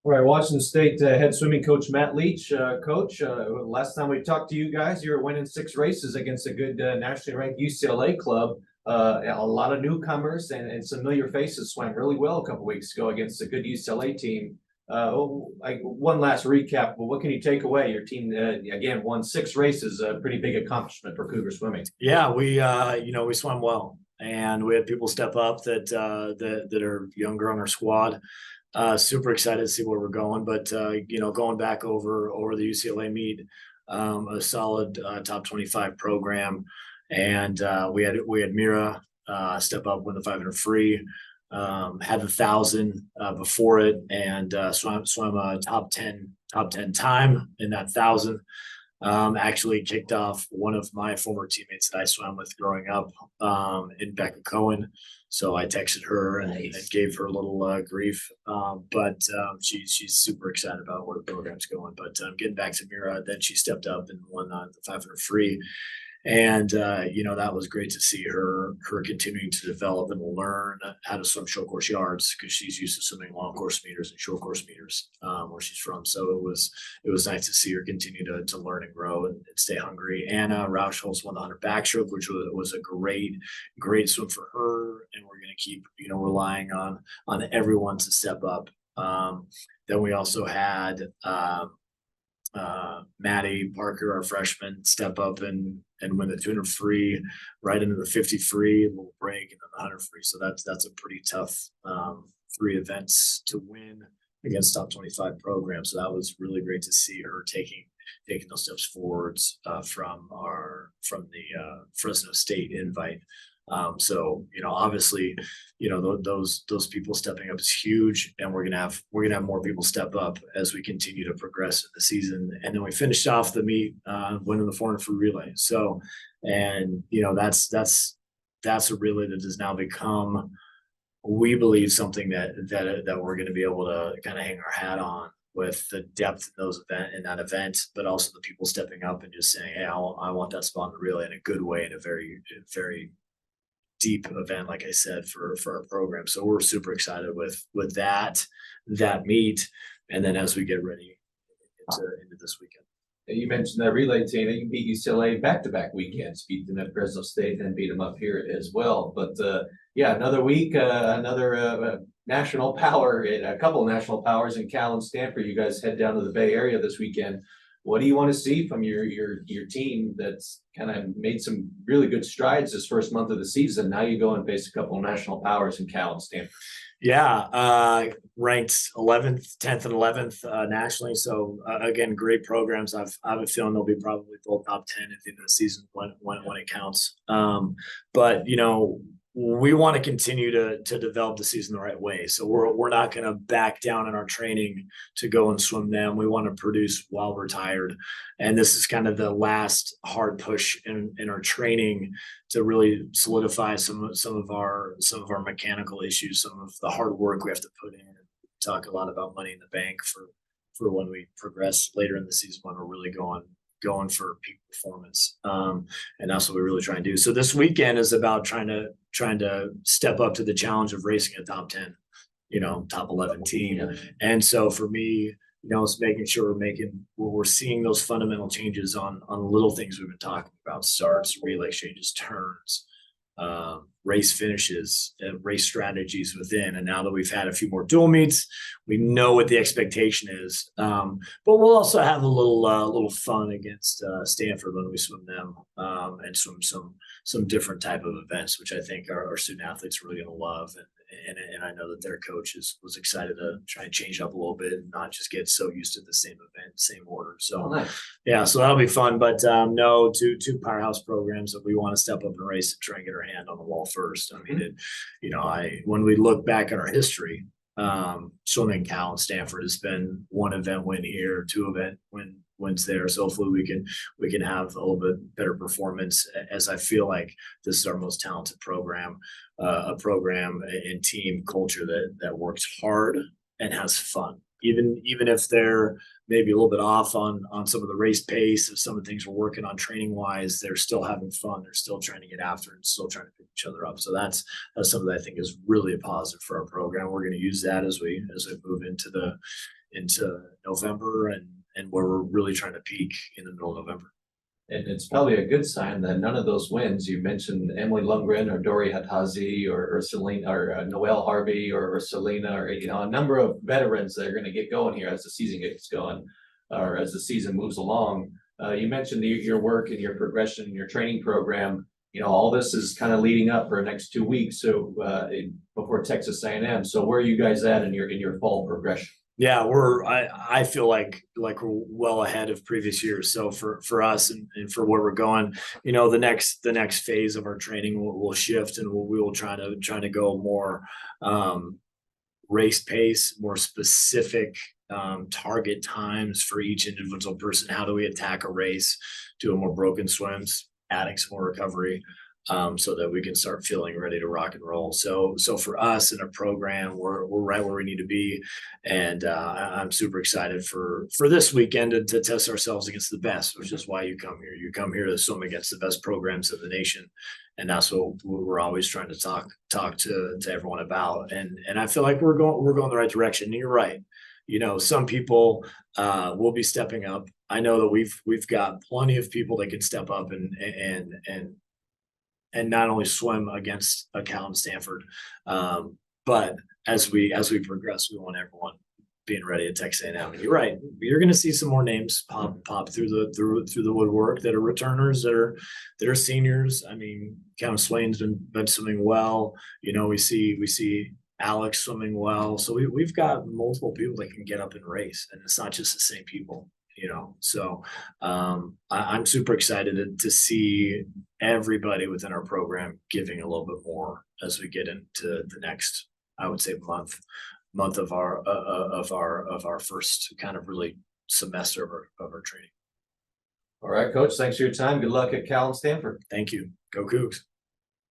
All right, Washington State head swimming coach Matt Leach. Coach, last time we talked to you guys, you were winning 6 races against a good nationally ranked UCLA club. A lot of newcomers and some familiar faces swam really well a couple weeks ago against a good UCLA team. One last recap. Well, what can you take away? Your team again won 6 races, a pretty big accomplishment for Cougar swimming. Yeah, we swam well, and we had people step up that are younger on our squad. Super excited to see where we're going, but going back over the UCLA meet, a solid top 25 program, and we had Mira step up, win the 500 free, had the 1,000 before it, and swam a top 10 time in that 1,000. Actually kicked off one of my former teammates that I swam with growing up, in Becca Cohen. So I texted her and gave her a little grief, but she's super excited about where the program's going. But getting back to Mira, then she stepped up and won the 500 free, and that was great to see her continuing to develop and learn how to swim short course yards, because she's used to swimming long course meters and short course meters where she's from. So it was nice to see her continue to learn and grow and stay hungry. Anna Rauschholz won the 100 backstroke, which was a great swim for her, and we're going to keep relying on everyone to step up. Then we also had Maddie Parker, our freshman, step up and win the 200 free, right into the 50 free, a little break, and then the 100 free. So that's a pretty tough 3 events to win against top 25 programs. So that was really great to see her taking those steps forwards from the Fresno State invite. So obviously, those people stepping up is huge, and we're gonna have more people step up as we continue to progress in the season. And then we finished off the meet winning the 400 free relay. So, and that's a relay that has now become, we believe, something that we're going to be able to kind of hang our hat on, with the depth in that event, but also the people stepping up and just saying, hey, I want that spot in the relay, in a good way, in a very deep event, like I said, for our program. So we're super excited with that meet, and then as we get ready into this weekend. You mentioned that relay team. You beat UCLA back-to-back weekends, beat them at Fresno State, and beat them up here as well. But another week, another national power, a couple of national powers in Cal and Stanford. You guys head down to the Bay Area this weekend. What do you want to see from your team that's kind of made some really good strides this first month of the season? Now you go and face a couple of national powers in Cal and Stanford. Yeah, ranked 11th, 10th, and 11th nationally. So again, great programs. I have a feeling they'll be probably both top 10 at the end of the season when it counts. But we want to continue to develop the season the right way. So we're not going to back down in our training to go and swim them. We want to produce while we're tired. And this is kind of the last hard push in our training to really solidify some of our mechanical issues, some of the hard work we have to put in. We talk a lot about money in the bank for when we progress later in the season, when we're really going for peak performance. And that's what we really try and do. So this weekend is about trying to step up to the challenge of racing a top 10, top 11 team. Yeah. And so for me, it's making sure we're seeing those fundamental changes on little things we've been talking about: starts, relay exchanges, turns, race finishes, race strategies within. And now that we've had a few more dual meets, we know what the expectation is. But we'll also have a little fun against Stanford when we swim them, and swim some different type of events, which I think our student athletes are really going to love. And I know that their coach was excited to try and change up a little bit and not just get so used to the same event, same order. So yeah, so that'll be fun. But no, two powerhouse programs that we want to step up and race and try and get our hand on the wall first. I mean, when we look back at our history, swimming Cal and Stanford has been one event win here, 2 event wins there. So hopefully we can have a little bit better performance, as I feel like this is our most talented program, a program and team culture that works hard and has fun. Even if they're maybe a little bit off on some of the race pace of some of the things we're working on training wise, they're still having fun. They're still trying to get after it and still trying to pick each other up. So that's something that I think is really a positive for our program. We're going to use that as we move into into November and where we're really trying to peak in the middle of November. And it's probably a good sign that none of those wins, you mentioned Emily Lundgren or Dori Hatazi or Selena or Noelle Harvey or Selena or, you know, a number of veterans that are going to get going here as the season gets going or as the season moves along. You mentioned your work and your progression and your training program. You know, all this is kind of leading up for the next 2 weeks. So before Texas A&M. So where are you guys at in your fall progression? Yeah, I feel like we're well ahead of previous years. So for us and for where we're going, you know, the next phase of our training will shift, and we will try to go more race pace, more specific target times for each individual person. How do we attack a race, do a more broken swims, adding some more recovery, so that we can start feeling ready to rock and roll. So for us in a program, we're right where we need to be, and I'm super excited for this weekend to test ourselves against the best, which is why you come here. You come here to swim against the best programs in the nation, and that's what we're always trying to talk to everyone about. And I feel like we're going the right direction. And you're right. You know, some people will be stepping up. I know that we've got plenty of people that can step up and not only swim against a Cal and Stanford, but as we progress, we want everyone being ready at Texas A&M. And you're right, you're going to see some more names pop through the woodwork that are returners, that are seniors. I mean, Cam Swain's been swimming well. You know, we see Alex swimming well. So we've got multiple people that can get up and race, and it's not just the same people. You know, so I'm super excited to see everybody within our program giving a little bit more as we get into the next, I would say, month of our first kind of really semester of our training. All right, Coach. Thanks for your time. Good luck at Cal and Stanford. Thank you. Go Cougs.